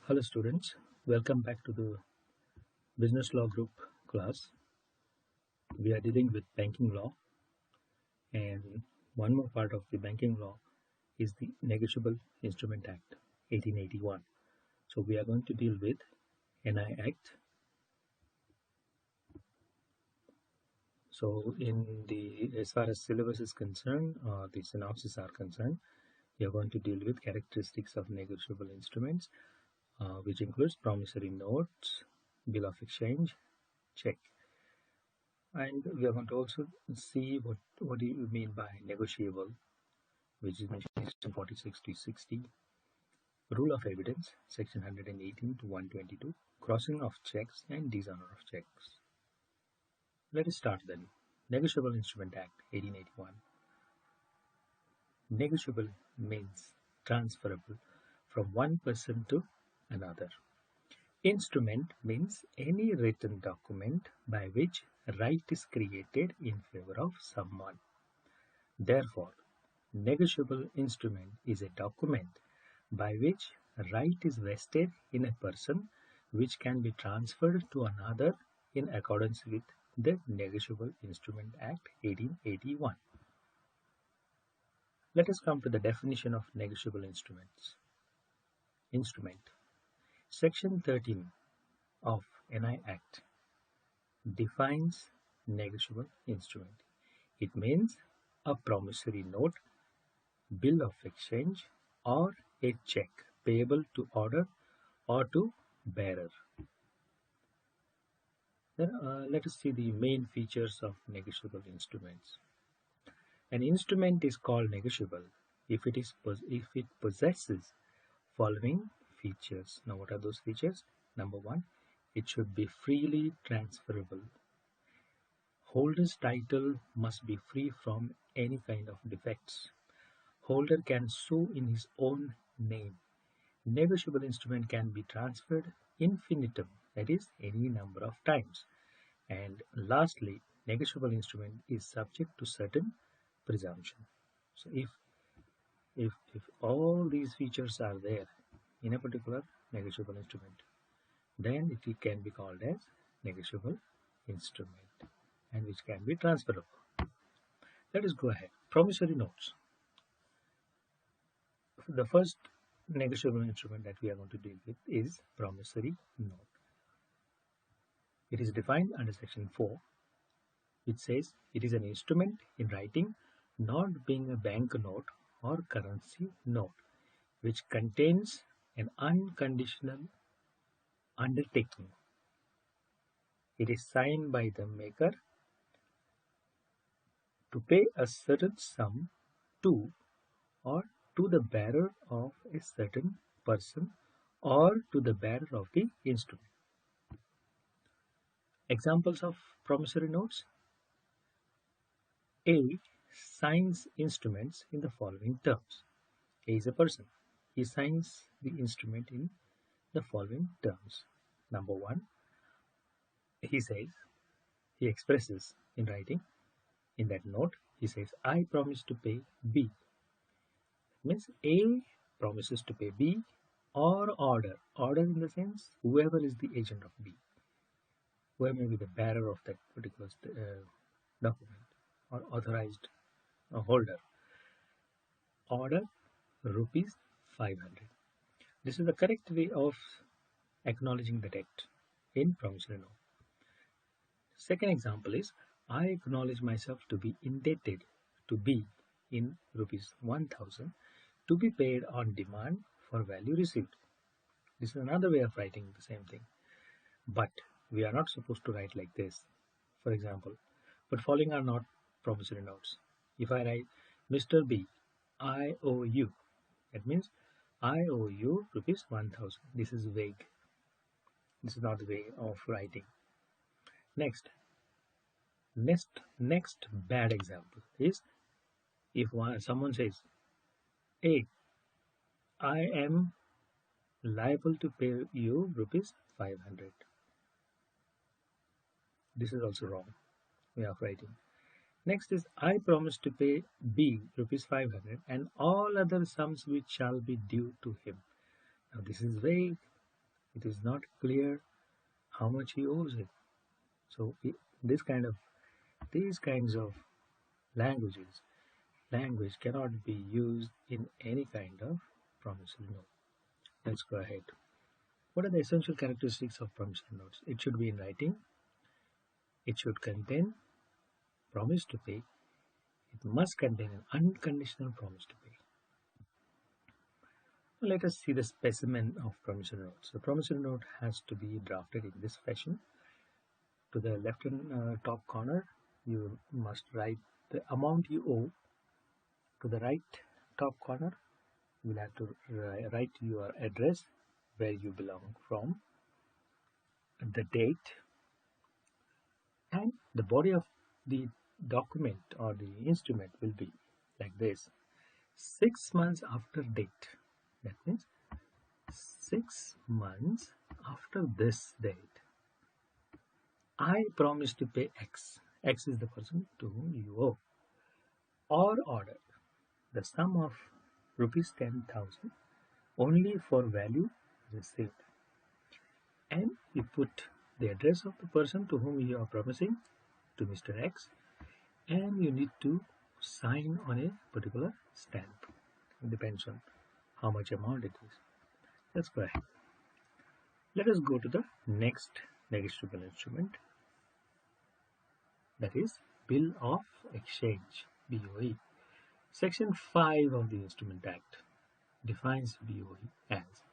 Hello students, welcome back to the business law group class. We are dealing with banking law, and one more part of the banking law is the Negotiable Instrument Act 1881. So we are going to deal with NI Act. So as far as syllabus is concerned, the synopsis are concerned, we are going to deal with characteristics of negotiable instruments, which includes promissory notes, bill of exchange, check. And we are going to also see what do you mean by negotiable, which is mentioned in section 46 to 60, rule of evidence, section 118 to 122, crossing of checks and dishonor of checks. Let us start then. Negotiable Instrument Act 1881. Negotiable means transferable from one person to another. Instrument means any written document by which right is created in favor of someone. Therefore, negotiable instrument is a document by which right is vested in a person which can be transferred to another in accordance with the Negotiable Instrument Act 1881. Let us come to the definition of negotiable instruments. Instrument. Section 13 of NI Act defines negotiable instrument. It means a promissory note, bill of exchange, or a check payable to order or to bearer. Then let us see the main features of negotiable instruments. An instrument is called negotiable if it possesses following features. Now, what are those features? Number one, it should be freely transferable. Holder's title must be free from any kind of defects. Holder can sue in his own name. Negotiable instrument can be transferred infinitum, that is, any number of times. And lastly, negotiable instrument is subject to certain presumption. So if all these features are there in a particular negotiable instrument, then it can be called as negotiable instrument, and which can be transferable. Let us go ahead. Promissory notes. The first negotiable instrument that we are going to deal with is promissory note. It is defined under section 4, which says it is an instrument in writing not being a bank note or currency note, which contains an unconditional undertaking. It is signed by the maker to pay a certain sum to or to the bearer of a certain person or to the bearer of the instrument. Examples of promissory notes. A signs instruments in the following terms. A is a person. He signs the instrument in the following terms. Number one, he expresses in writing, in that note, he says, I promise to pay B. That means A promises to pay B, or order. Order in the sense, whoever is the agent of B, whoever may be the bearer of that particular document or authorized holder. Order rupees 500. This is the correct way of acknowledging the debt in promissory note. Second example is, I acknowledge myself to be indebted to B in rupees 1000 to be paid on demand for value received. This is another way of writing the same thing, but we are not supposed to write like this. For example, but following are not promissory notes. If I write, Mr. B, I owe you, that means I owe you rupees 1000. This is vague. This is not the way of writing. Next bad example is, if someone says, A, I am liable to pay you rupees 500. This is also wrong way of writing. Next is, I promise to pay B rupees 500 and all other sums which shall be due to him. Now this is vague. It is not clear how much he owes it. So these kinds of language cannot be used in any kind of promissory note. Let's go ahead. What are the essential characteristics of promissory notes? It should be in writing. It should contain promise to pay. It must contain an unconditional promise to pay. Let us see the specimen of promissory notes. The promissory note has to be drafted in this fashion. To the left top corner, you must write the amount you owe. To the right top corner, you will have to write your address, where you belong from, the date, and the body of the document or the instrument will be like this: 6 months after date. That means 6 months after this date, I promise to pay X. X is the person to whom you owe. Or order the sum of rupees 10,000 only for value received. And you put the address of the person to whom you are promising to Mr. X, and you need to sign on a particular stamp. It depends on how much amount it is. Let's go ahead. Let us go to the next negotiable instrument, that is Bill of Exchange, BOE. Section 5 of the Instrument Act defines BOE as: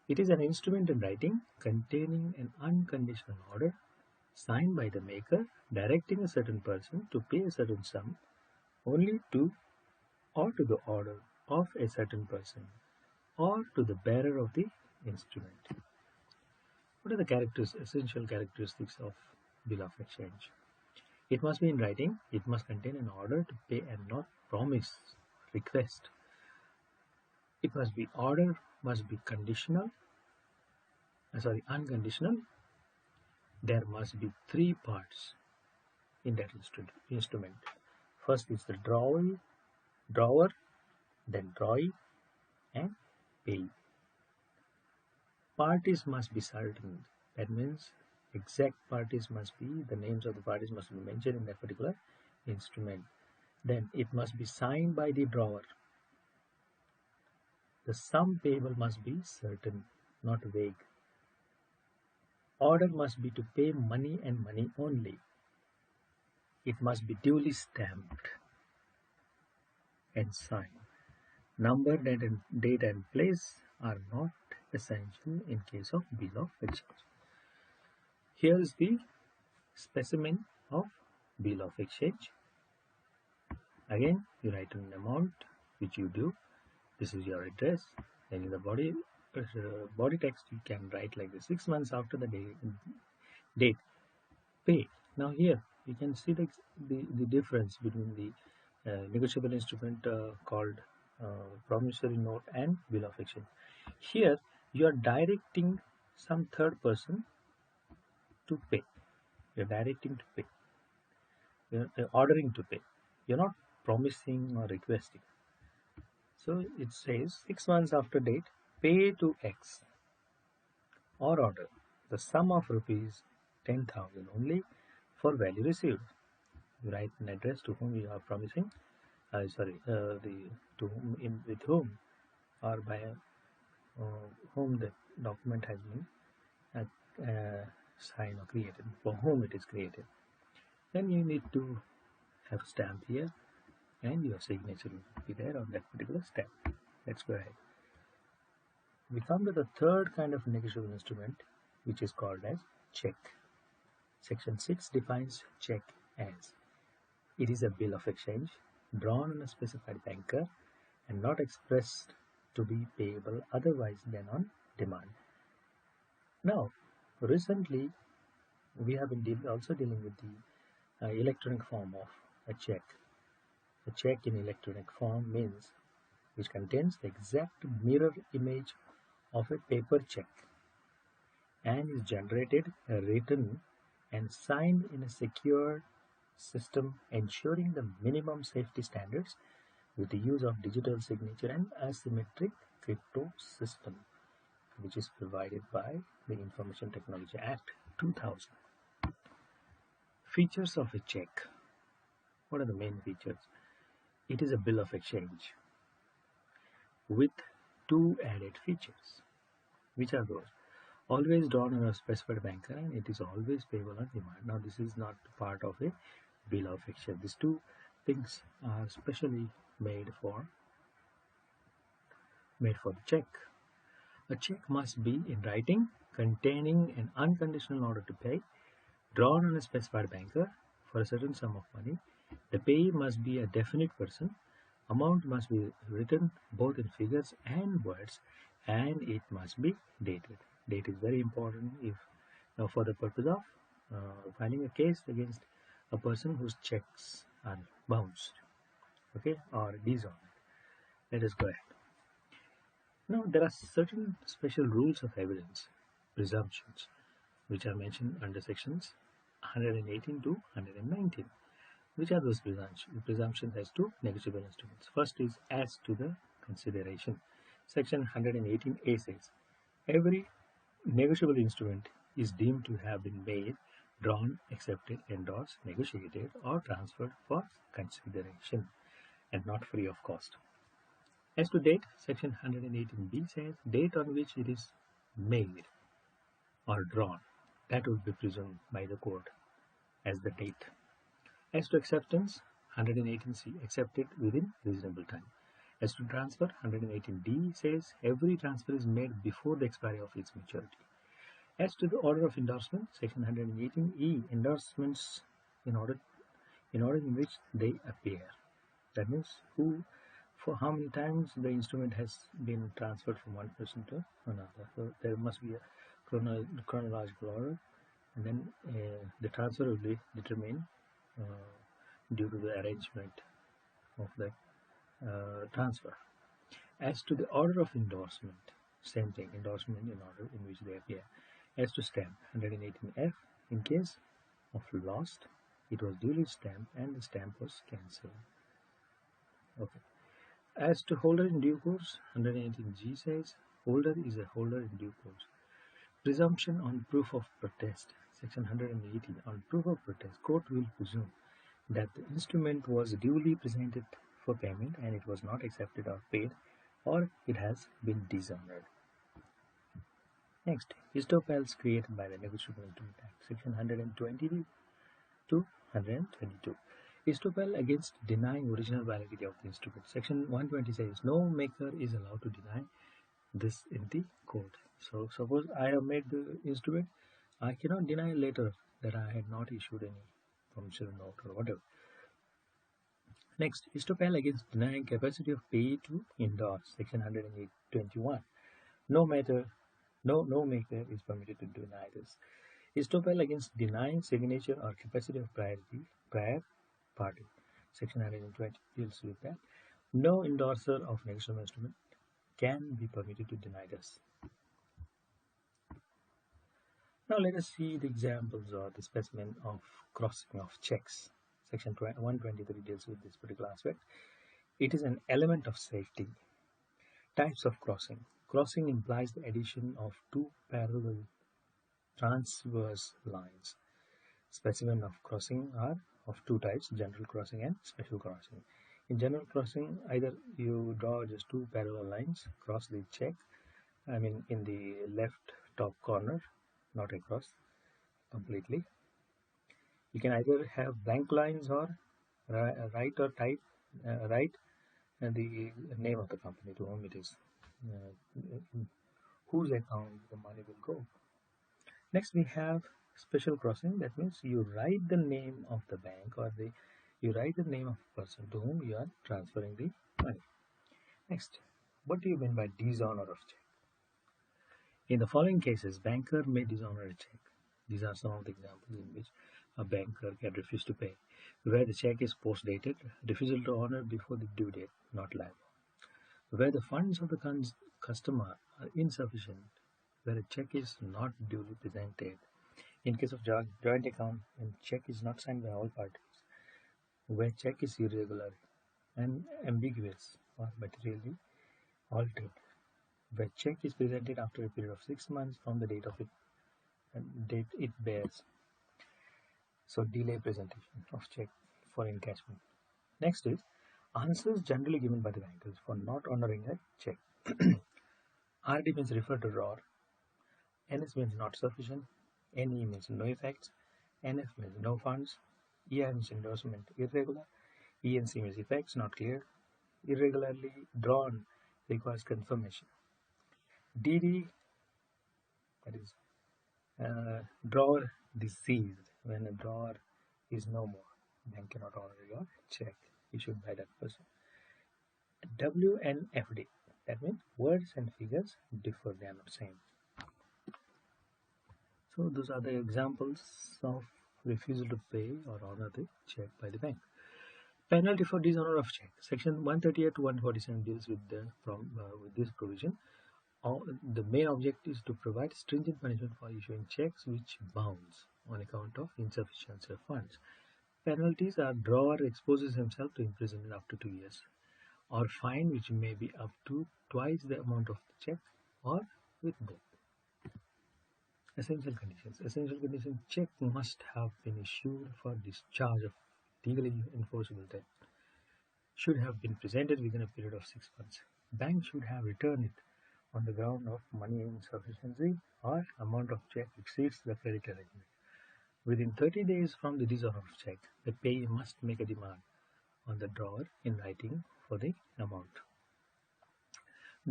it is an instrument in writing containing an unconditional order signed by the maker directing a certain person to pay a certain sum only to or to the order of a certain person or to the bearer of the instrument. What are the essential characteristics of Bill of Exchange? It must be in writing. It must contain an order to pay and not promise, request. Order must be unconditional. There must be 3 parts in that instrument. First is the drawer, then drawee, and payee. Parties must be certain. That means exact parties must be, the names of the parties must be mentioned in that particular instrument. Then it must be signed by the drawer. The sum payable must be certain, not vague. Order must be to pay money and money only. It must be duly stamped and signed. Number, date and place are not essential in case of Bill of Exchange. Here is the specimen of Bill of Exchange. Again, you write an amount which you do. This is your address. Then in the body text, you can write like this: 6 months after the date, pay. Now here you can see the difference between the negotiable instrument called promissory note and Bill of Exchange. Here you are directing some third person to pay. You're directing to pay. You're ordering to pay. You're not promising or requesting. So it says 6 months after date, pay to X, or order the sum of rupees 10,000 only for value received. You write an address to whom you are promising, with whom or by whom the document has been signed or created, for whom it is created. Then you need to have a stamp here, and your signature will be there on that particular stamp. Let's go ahead. We come to the third kind of negotiable instrument, which is called as cheque. Section 6 defines cheque as: it is a bill of exchange drawn on a specified banker and not expressed to be payable otherwise than on demand. Now, recently we have been also dealing with the electronic form of a cheque. A cheque in electronic form means which contains the exact mirror image of a paper cheque and is generated, written, and signed in a secure system ensuring the minimum safety standards with the use of digital signature and asymmetric crypto system. which is provided by the Information Technology Act 2000. Features of a check. What are the main features? It is a bill of exchange with two added features. Which are those? Always drawn on a specified banker and it is always payable on demand. Now this is not part of a bill of exchange. These two things are specially made for the check. A check must be in writing, containing an unconditional order to pay, drawn on a specified banker for a certain sum of money. The payee must be a definite person. Amount must be written both in figures and words, and it must be dated. Date is very important if for the purpose of filing a case against a person whose checks are bounced, okay, or dishonored. Let us go ahead. Now, there are certain special rules of evidence, presumptions, which are mentioned under sections 118 to 119. Which are those presumptions as to negotiable instruments? First is as to the consideration. Section 118A says, every negotiable instrument is deemed to have been made, drawn, accepted, endorsed, negotiated, or transferred for consideration and not free of cost. As to date, section 118B says, date on which it is made or drawn, that will be presumed by the court as the date. As to acceptance, 118C, accepted within reasonable time. As to transfer, 118D says, every transfer is made before the expiry of its maturity. As to the order of endorsement, section 118E, endorsements in order in which they appear. That means for how many times the instrument has been transferred from one person to another. So there must be a chronological order, and then the transfer will be determined due to the arrangement of the transfer. As to the order of endorsement, same thing, endorsement in order in which they appear. As to stamp, 118F, in case of lost, it was duly stamped and the stamp was cancelled. Okay. As to holder in due course, 118G says, holder is a holder in due course. Presumption on proof of protest, section 118, on proof of protest, court will presume that the instrument was duly presented for payment and it was not accepted or paid, or it has been dishonored. Next, estoppels created by the Negotiable Instrument Act, section 120 to 122. Estoppel against denying original validity of the instrument. Section 120 says no maker is allowed to deny this in the court. So suppose I have made the instrument, I cannot deny later that I had not issued any promissory note or whatever. Next, estoppel against denying capacity of payee to endorse, section 121. No maker is permitted to deny this. Estoppel against denying signature or capacity of prior party, section 120 deals with that. No endorser of negotiable instrument can be permitted to deny this. Now let us see the examples or the specimen of crossing of checks. Section 123 deals with this particular aspect. It is an element of safety. Types of crossing. Crossing implies the addition of two parallel transverse lines. Specimen of crossing are of two types, general crossing and special crossing. In general crossing, either you draw just two parallel lines, cross the check, in the left top corner, not across completely. You can either have blank lines or write the name of the company to whom it is, in whose account the money will go. Next, we have special crossing. That means you write the name of the bank or you write the name of the person to whom you are transferring the money. Next, what do you mean by dishonor of check? In the following cases, banker may dishonor a check. These are some of the examples in which a banker can refuse to pay, where the check is post-dated, refusal to honor before the due date, not liable, where the funds of the customer are insufficient, where a check is not duly presented. In case of joint account, when check is not signed by all parties, where check is irregular and ambiguous or materially altered, where check is presented after a period of 6 months from the date it bears. So delay presentation of check for encashment. Next is answers generally given by the bankers for not honoring a check. RD means refer to drawer, NS means not sufficient, NE means no effects, NF means no funds, EI means endorsement irregular, ENC means effects not clear, irregularly drawn requires confirmation. DD, that is drawer deceased, when a drawer is no more, bank cannot honor your check issued by that person. WNFD, that means words and figures differ, they are not same. So those are the examples of refusal to pay or honor the check by the bank. Penalty for dishonor of check. Section 138 to 147 deals with with this provision. The main object is to provide stringent punishment for issuing checks which bounce on account of insufficiency of funds. Penalties are drawer exposes himself to imprisonment up to 2 years, or fine which may be up to twice the amount of the check, or with death. Essential conditions. Essential condition: check must have been issued for discharge of legally enforceable debt. Should have been presented within a period of 6 months. Bank should have returned it on the ground of money insufficiency or amount of check exceeds the credit arrangement. Within 30 days from the dishonor of check, the payee must make a demand on the drawer in writing for the amount.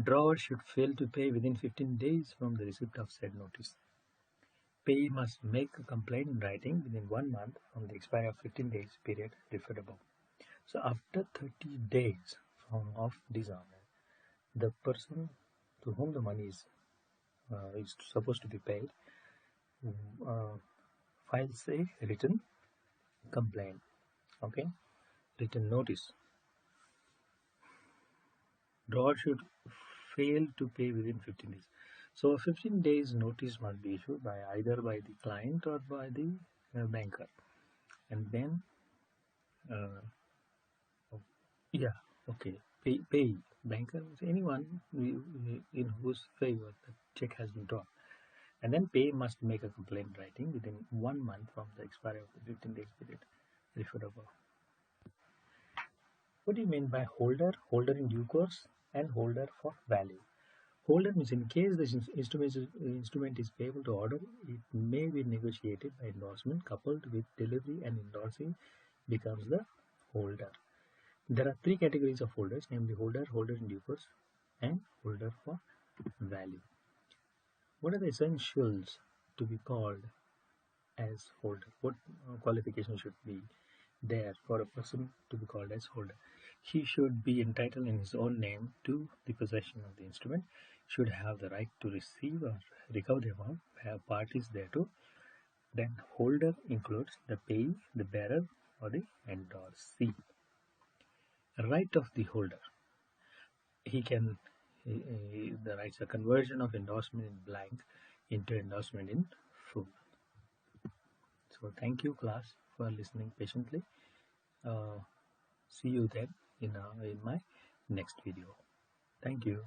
Drawer should fail to pay within 15 days from the receipt of said notice. Payee must make a complaint in writing within 1 month from the expiry of 15 days period referred above. So after 30 days of dishonor, the person to whom the money is supposed to be paid files a written complaint, okay, written notice. Drawer should fail to pay within 15 days. So 15 days notice must be issued by either by the client or by the banker, and then yeah, okay, pay banker, anyone in whose favor the check has been drawn, and then pay must make a complaint writing within 1 month from the expiry of the 15 days period referred above. What do you mean by holder? Holder in due course and holder for value. Holder means in case the instrument is payable to order, it may be negotiated by endorsement coupled with delivery, and endorsing becomes the holder. There are 3 categories of holders, namely holder, holder in due course, and holder for value. What are the essentials to be called as holder? What qualification should be there for a person to be called as holder? He should be entitled in his own name to the possession of the instrument, should have the right to receive or recover the amount, have parties thereto. Then holder includes the payee, the bearer, or the endorsee. Right of the holder. He can the rights a conversion of endorsement in blank into endorsement in full. So thank you class for listening patiently. See you then in my next video. Thank you.